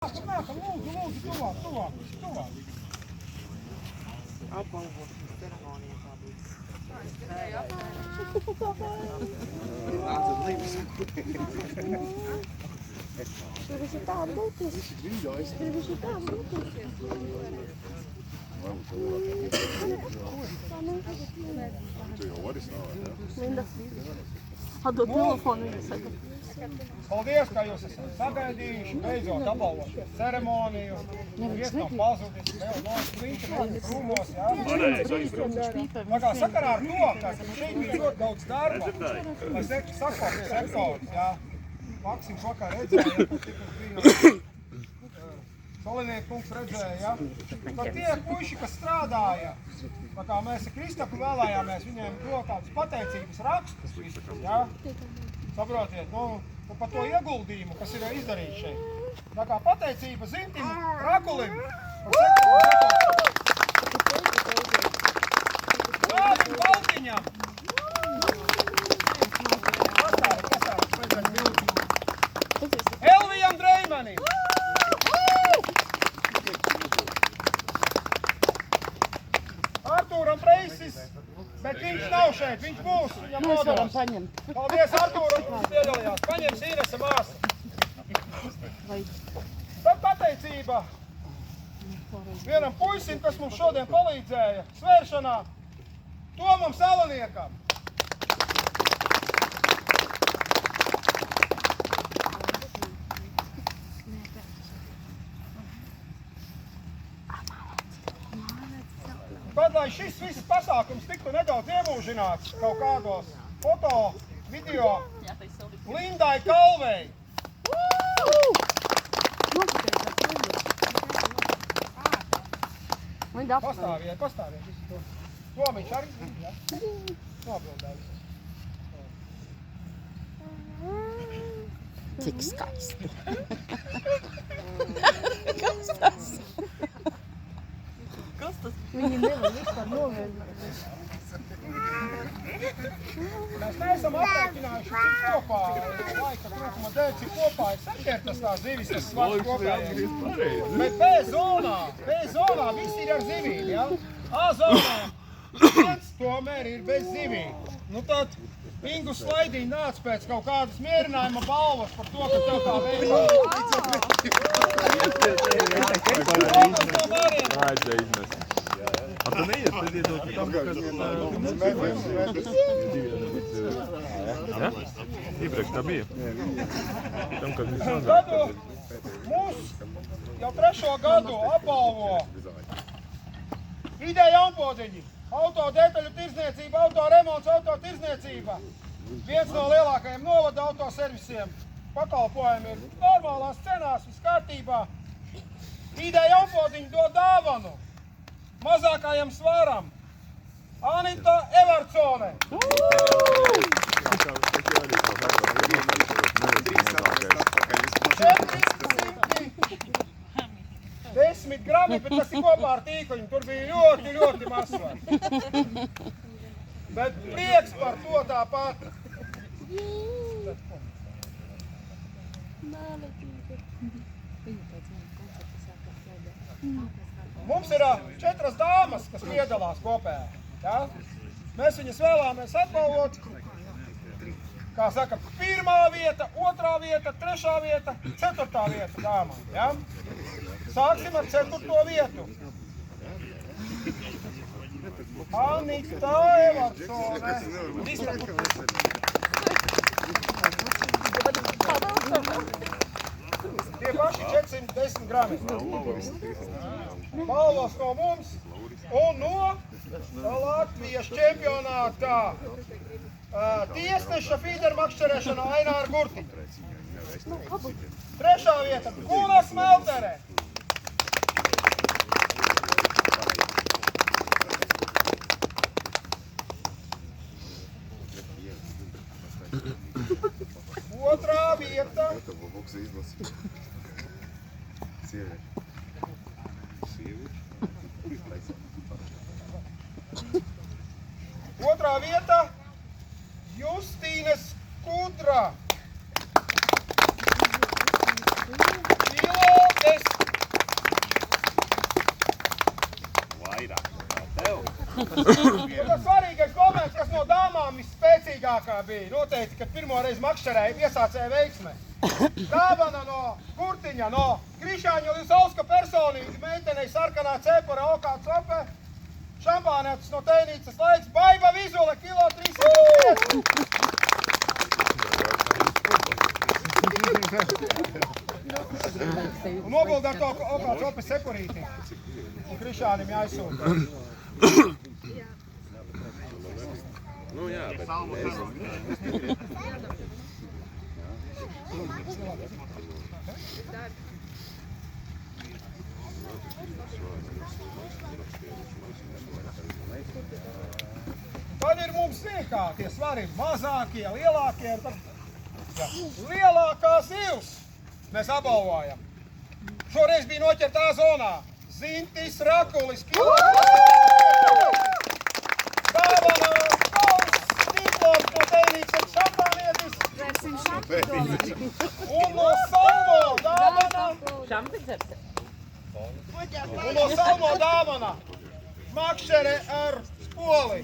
Lūdzu, tuvāk. Apbalvot ceremoniju tādu. Gribēšu tā būties. Gribēšu tā būties. Linda, atdod telefonu, viņa saka. Paldies, ka jūs esat sagaidījuši, beidzot apbalvot ceremoniju. Viens nav pazudis, vēl no slīta, krūmos, jā. Tā kā sakarā ar to, ka šeit bija ļoti daudz darba, lai sakot sektors, jā. Maksims vakar redzēja, kur bija Solinieku kungs redzēja, jā. Tad tie puiši, kas strādāja, tā kā mēs ar Kristapu vēlējāmies viņiem dot tādus pateicības rakstus visus, jā. Saprotiet, nu par to ieguldījumu, kas ir izdarīts šeit. Tā kā pateicība Zintim Rakulim par sektoru. Kādim Baltiņam. Elvijam Dreimanim. Artūram Preisis, bet viņš nav šeit, viņš būs, viņam nodevas. Paldies Artūram, viņš piedalījās. Paņems Inese māsu. Tad pateicība vienam puisim, kas mums šodien palīdzēja svēršanā, Tomam Saloniekam. Tad, lai šis viss pasākums tiktu nedaudz iemūžināts kaut kādos foto, video, Lindai Kalvei. Pastāviet. Tomiņš arī zina, jā? Nobildēs. Cik skaisti. Kas tas? Viņi nevar vispār novērt. Mēs neesam aprēķinājuši, cik kopā laika trūkuma dēļ, cik kopā ir saķertas tās zivis, kas svars kopējais. Bet B zonā visi ir ar zivīm, ja? A zonā viens tomēr ir bez zivīm. Nu tad Ingu Slaidī nāc pēc kaut kādas mierinājuma balvas par to, ka tev tā veidā. Vajadzēja izmest. A tu neies pēdietot tam, ja? Iepriekš tā bija. Tam, kad viņš gadu mūs jau 3. gadu apbalvo Ideja Jaunpodziņi, autodetaļu tirdzniecība, autoremonts, autotirdzniecība. Viens no lielākajiem novada autoservisiem. Pakalpojumi ir normālās cenās, viss kārtībā. Ideja Jaunpodziņi dod dāvanu mazākajam svaram. Anita Evartsone. 10 grami, bet tas ir kopā ar tīkuņu. Tur bija ļoti maz svars. Bet prieks par to tāpat. Mums ir 4 dāmas, kas piedalās kopējā. Ja? Mēs viņas vēlāmies atbalvot. Kā saka, 1. vieta, 2. vieta, 3. vieta, 4. vieta dāmām. Ja? Sāksim ar 4. vietu. Anita Evartsone. Tie paši 410 grami. Balvas no mums un no Latvijas čempionātā tiesneša fīdermakšķerēšana Aināra Gurtiņa. 3. vieta Guna Smeltere. 2. vieta. Otrā vieta Justīne Skudra. Kilo 10 Tas svarīgais moments, kas no dāmām visspēcīgākā bija, noteikti, kad pirmo reizi makšķerēja piesācēja veiksmē. Dāvana no Kurtiņa, no Krišāņa Lisauska personīgi, meitenei sarkanā cepura, okā cope, šampānētas no tēnīcas laiks, Baiba Vizule, kilo 300. Un nobilda ar to okā cope sepurīti. Un Krišānim jāizsūta. Nu jā, bet Tad ir mums sniekā tie svari mazākie, lielākie. Lielākā zivs mēs apbalvojam. Šoreiz bija noķertā zonā. Zintis, rakulis, kilo. Dāvana, kauls, stiklors, no tēnīcas šampānietis. Un no salmo dāvana. Un no salmo dāvana. Makšķere ar spoli.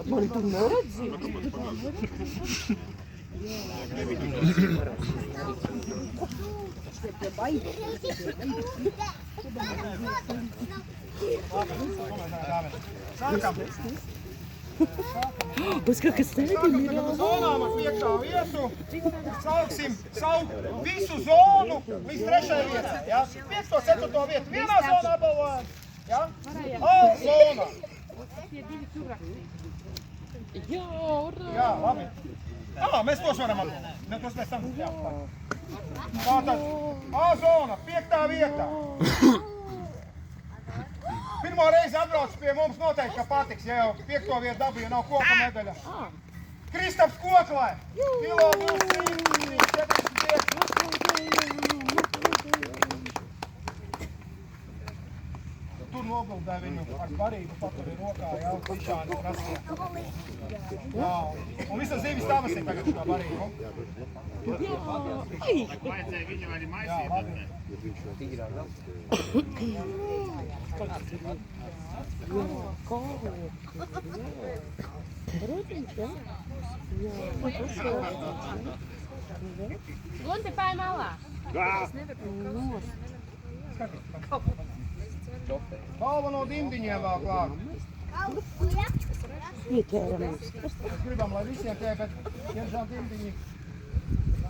Mani tu neredzi? Sākam. Kas tevi ir? Zonām ar piekšā vietu. Sauksim visu zonu līdz 3. vietai. Ja? 5. 4. vietu vienā zonā apbalvojam. Ja? A zona. Jā, labi. Mēs tos varam atbalvot. Tos mēs tam. Jā. Tātad A zona, 5. vietā. Pirmo reizi atbrauc pie mums noteikti, ka patiks, ja jau 5. vietu dabīja, nav koka medaļa. Kristaps Koklē, kilo 245. Tur nobildē viņu ar barību paturi rokā, jā, Krišāni prasīja. Jā, un visas zivis tavas ir tagad šo barību. Vajadzēja viņu arī maisīt. Gunti, pāri malā. Galveno dimdiņiem vēl klāt. Ieķēramies. Mēs gribam, lai visiem tie, bet tiešām dimdiņi.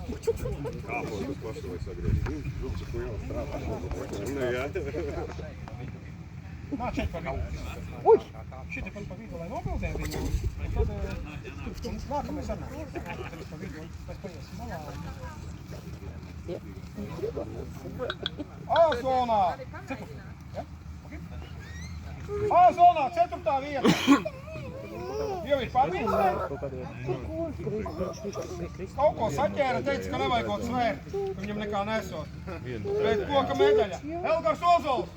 kāpos pašu vai sagriezt. Viņš ko jau strādā. Nu jā. Nāc šeit pa vidu. Šiti pa vidu, lai nobildē viņu. Un nākamais arī. Pa vidu, pēc paiesim malā. A zonā. A zonā, 4. vieta. Jau ir pabīdzinājums. Kaut ko saķēra, teica, ka nevajag svērt. Viņam nekā nesot. Bet koka medaļa. Elgars Ozols.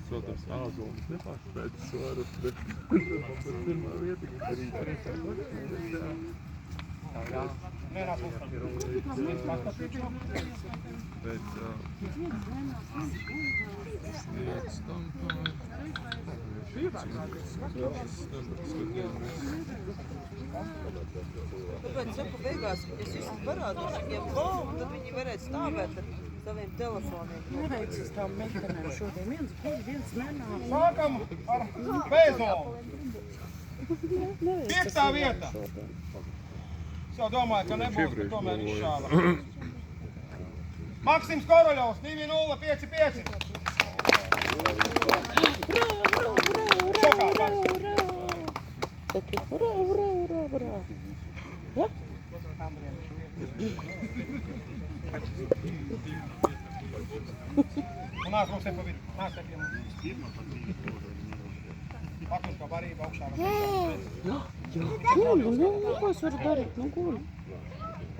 Protams, āzolis nepārspēc svarus, bet pirmā vieta, kas arī Vienā pusē. bet sniedz tam Tāpēc saku beigās, es visu parādīšu viņiem golfu, tad viņi varētu stāvēt ar saviem telefoniem. Neveicis tām meitenēm šodien. Viens nenāk. Sākam ar B zonu. 5. vieta. Es jau domāju, ka nebūs, bet tomēr izšāva. Maksims Koroļovs, 2-0, 5-5. Šokā, pats. Un nāc mums te pa vidu. Nāc te pie mums. Pakus pa barību augšā. Jā, guļ, nu, ko es varu darīt, nu, guļ.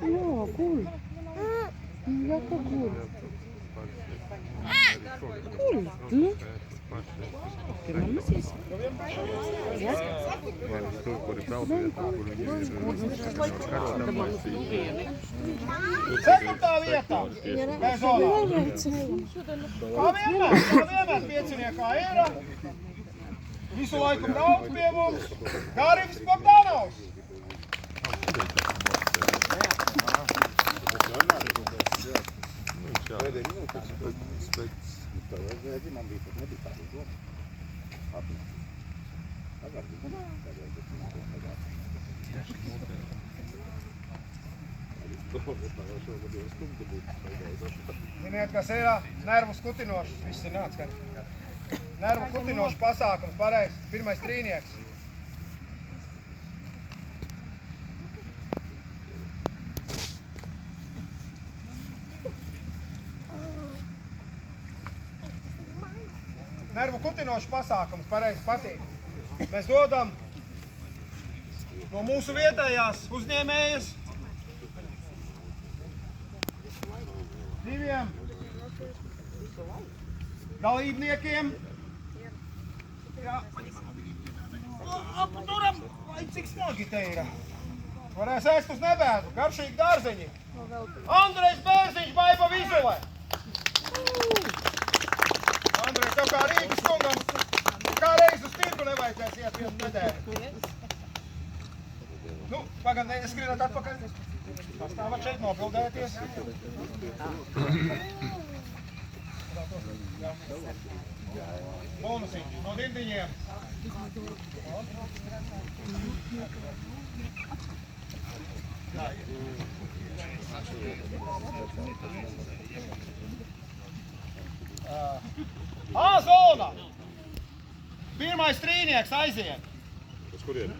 Jā, guļ. Jā, ka guļ. Guļ, nu. Pirmāmies. Jā? Vai uz to, kur ir peldvieta, kur viņi ir karotam maisīgi. 7. vietā. Bezolā. Kā vienmēr pieciniekā ir. Visu laiku brauc pie mums. Gārīgs Bogdanovs. Ziniet, kas ir nervu skutinošs, viss ir nāc. Nervu kutinošs pasākums, pareizi, pirmais trīnieks. Nervu kutinošs pasākums, pareizi, patīk. Mēs dodam no mūsu vietējās uzņēmējas 2 dalībniekiem. Jā. Apturam, vai cik smagi te ir. Varēs ēst uz nebēdu, garšīgi dārzeņi. Andrejs Bērziņš, Baiba Vizulē. Andrej, tev kā Rīgas kungam, kā reiz uz tirgu nevajadzēs iet vienu nedēļu. Nu, pagad, es skrienāt atpakaļ. Pastāvat šeit nobildēties. Bonusiņš no dindiņiem. A-zona. Pirmais trīnieks aiziet. Uz kurien?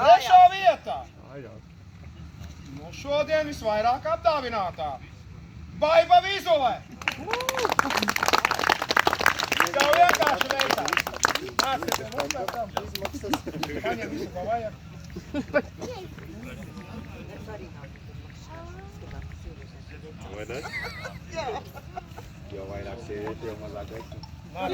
3. vietā. Nu, šodien visvairāk apdāvinātā. Baiba Vizulē. Tev vienkārši veicā. Nāc, te pie mums pēc tam. Paņem visu, ko vajag. Vai ne? Jo vairāk sievieti, jo mazāk veiksmi. Nāc,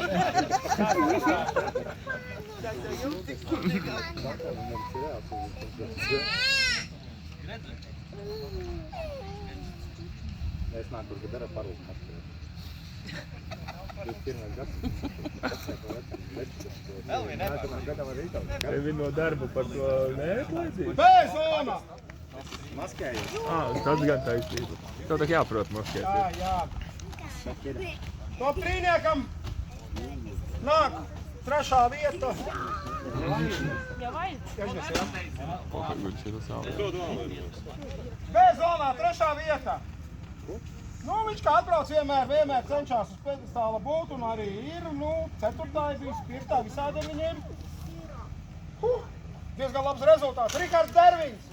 Es nāku, kur dara parūku maskēt. 21. gads. vēl vien nebār. Tevi no darba par to neatlaidīs? B-zona. Maskējot. Tas gan taisnība. Tev tā jāprot maskēt. Jā. Top trīniekam nāk 3. vieta. Jau aizsaka. B-zonā 3. vieta. Nu, viņš kā atbrauc vienmēr cenšās uz pēdestāla būt un arī ir, 4. bijis, 5. visādiem viņiem. Diezgan labs rezultāts. Rihards Dervins.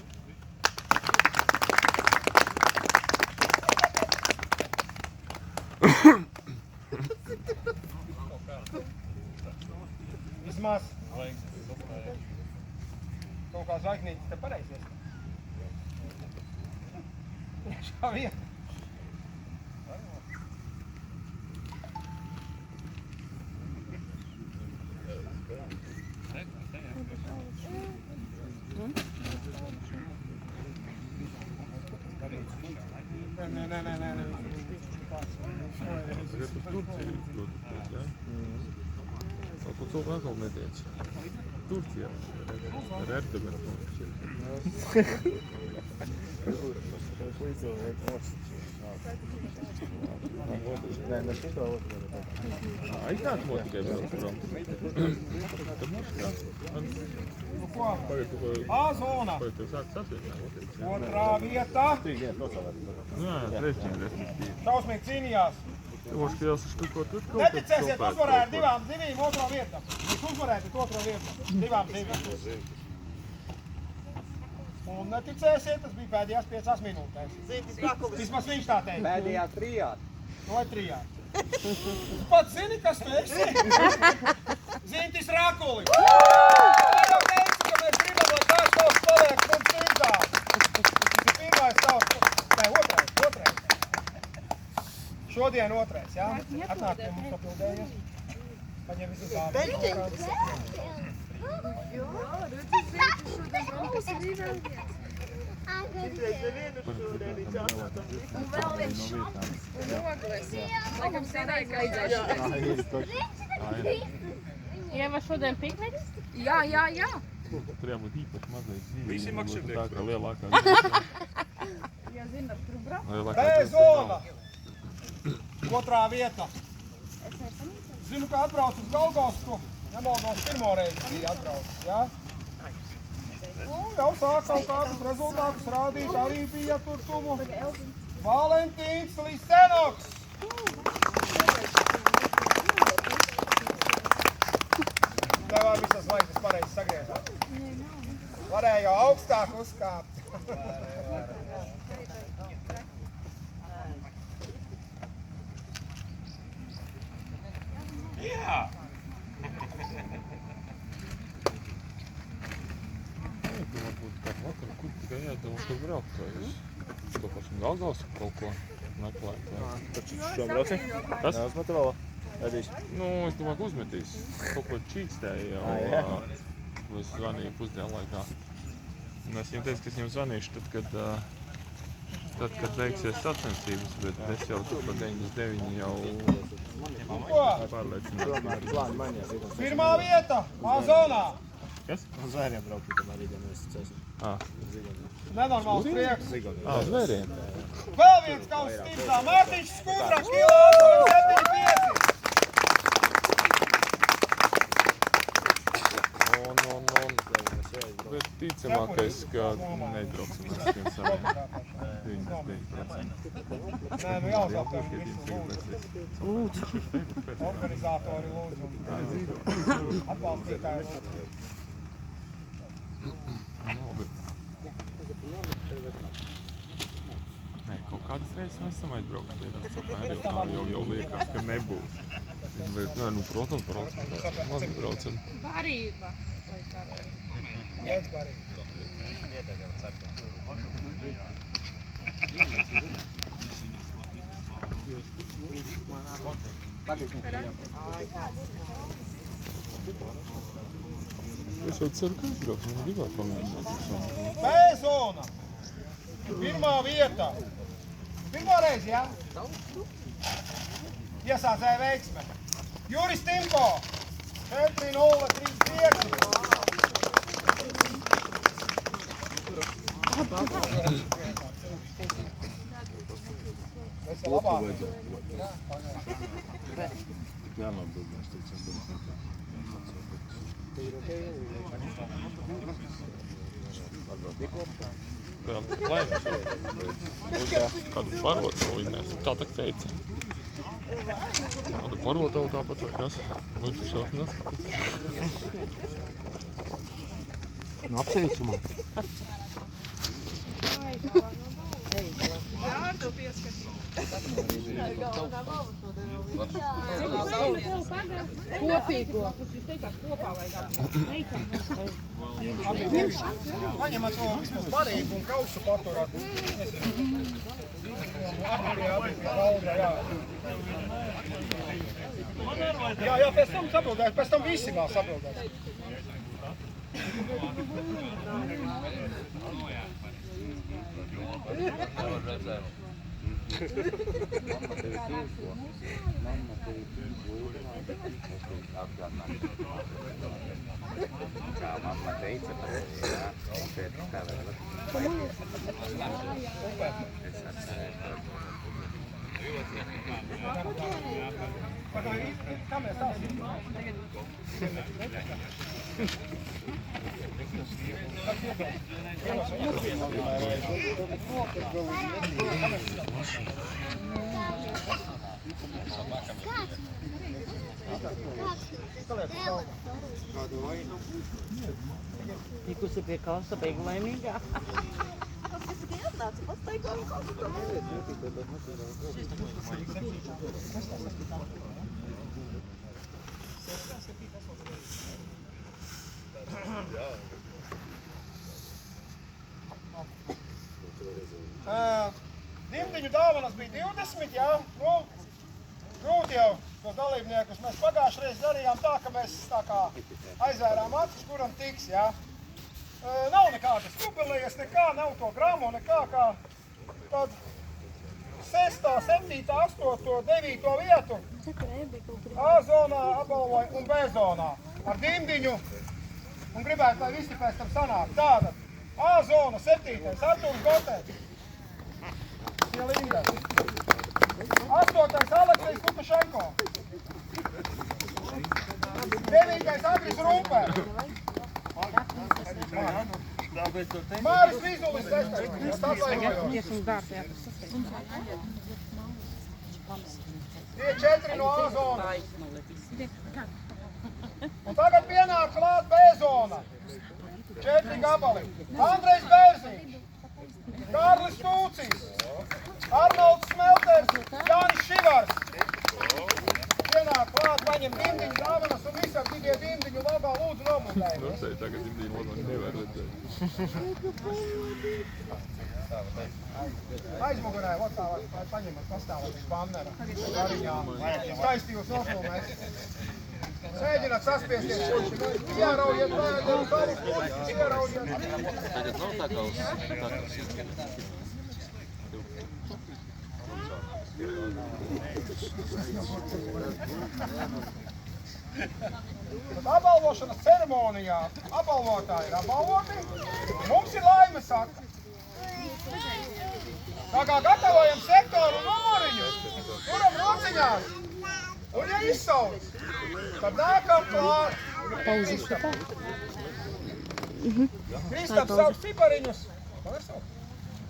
Vismaz. Kaut kā zvaigznītis te pareizies. 3. vieta. Nē. Tagad uz Turciju dodaties, jā? Kaut ko atkal netiec. Turcijā ar Erdoganu šeit. Aiznāk tikai vēl prom. Tad mums kā? A-zona. Vai tev sāk sasvietnāt? 2. vieta. Jā, 3. Šausmīgi cīnījās. Domāju, ka jāsas kaut ko tur kaut kas Neticēsiet, uzvarēja ar 2-2 otrā vietā. Viņš uzvarēja, bet otrā vietā. 2-2. Un neticēsiet, tas bija pēdējās 5 minūtēs. Zītis Bakulis. Vismaz viņš tā teica. Pēdējā trijā. Vai 3. Tu pats zini, kas tu esi? Zītis Rakuli. Es jau teicu, ka mēs gribam, lai kāds tavs paliek mums līdzā. Tas ir pirmais tavs. Nē, otrais. Šodien otrais, jā? Atnāk pie mums papildējies. Paņem visu tādu. Beļģeņas. Citreiz nevienu šodien ir jāsaka. Laikam sēdāja kā Ieva šodien pikniks? Jā. Tur jābūt īpaši mazai dzīvi. Visi makšķernieki. Tā kā lielākā Ja zina, tur brauc. B-zona. Otrā vieta. Zinu, ka atbrauc uz Galgosku. Nemaldos pirmo reizi bija atbraucis, jā? Un jau sāk kaut kādus rezultātus rādīt, arī bija tur tuvu. Valentīns Lisenoks. Tev var visas zvaigznes pareizi sagriezāt. Varēja jau augstāk uzkāpt. Jā! Tu varbūt kā vakar, kur tikai jādomā, kur braukt, vai es to pašu Galgausu kaut ko meklēt, vai? Taču šo brauci? Kas? Nē, uz Motorola. Redīs. Nu, es domāju, ka uzmetīs. Kaut ko čīkstēju jau, es zvanīju pusdienu laikā. Un es viņam teicu, ka es viņam zvanīšu tad, kad beigsies sacensības, bet es jau tur par 99 jau pārliecināts. Plāni mainījās. Pirmā vieta, A-zonā. Kas? Uz zvēriem braukt, tomēr rītdien mēs cēsim. Nenormāls prieks. Zvēriem. Vēl viens kauss stīpsā. Mārtiņš Skudraks, kilo 8,75. Bet ticamākais, ka nebrauksim ar tiem saviem 99%. Nē, nu jāuzāk tev visu lūdzu. Organizatori lūdzu. Atbalstītāji lūdzu. Nē, kaut kādas reizes mēs esam aizbraukuši pie tās apmēri, tā jau liekas, ka nebūs. Bet, nē, nu, protams, maz braucam. Barība. Pēc barīgi. Es jau ceru, ka aizbrauksim, man gribētu pamēģināt. B-zona. Pirmā vieta. Pirmo reizi, jā? Iesācēja veiksme. Juris Timko. 4-0-3-5. Es jau labāk. Kādu parotu vinnēs, tā tak teica. Kādu parotu tāpat vai kas? Būtu šās neskatīt. Nu, apsveicumā. Kopīgo. Jūs teicāt kopā vai kā? Paņemat to vismaz barību un kausu paturāt. Jā, pēc tam sabildēs, pēc tam visi vēl sabildēs. Kā mamma teica, jā, pēc kā vēl. Es atcerēju. Kā mēs tāsim? Tikusi pie kausa, beig laimīgā. Tas tikai atnāca, pastaigāju kaut ko. Dimdiņu dāvanas bija 20, jā. Nu, grūti jau tos dalībniekus. Mēs pagājušreiz darījām tā, ka mēs tā kā aizvērām acis, kuram tiks, jā. Nav nekādas kubelijas, nekā, nav to gramu, nekā kā. Tad 6., 7., 8., 9. vietu A zonā apbalvoja un B zonā ar dimdiņu. Un gribētu, lai visi pēc tam sanāk. Tātad A zona 7. Artūrs Gotēts. Linda. 8. Aleksejs Lukašenko. 9. Agris Rumpē. Māris Vizulis 6. Tie 4 no A zonas. Un tagad pienāk klāt B zona. 4 gabali. Andrejs Bērziņš. Kārlis Tūcīs. Arnolds Smelters, Jānis Šivars. Pienāk klāt, paņem dimdiņu dāvanas un visi ar tikai dimdiņu logā lūdzu nomūdēju. Nu, te tagad dimdiņu logā nevar redzēt. Aizmugurē, ot tā var paņemat pastāvot uz bannera. Gariņā. Skaistījus nofilmēt. Sēģināt saspiesties puši. Ieraujiet vēdēju, savus pušus, ieraujiet. Tagad nav tā kā uz Apbalvošanas ceremonijā apbalvotāji ir apbalvoti. Mums ir laimes akta. Tā kā gatavojam sektoru numuriņu, turam rociņās. Un ja izsauc, tad nākam klāt. Pauzes, tā. Kristaps sauc cipariņus. Man ir sauc.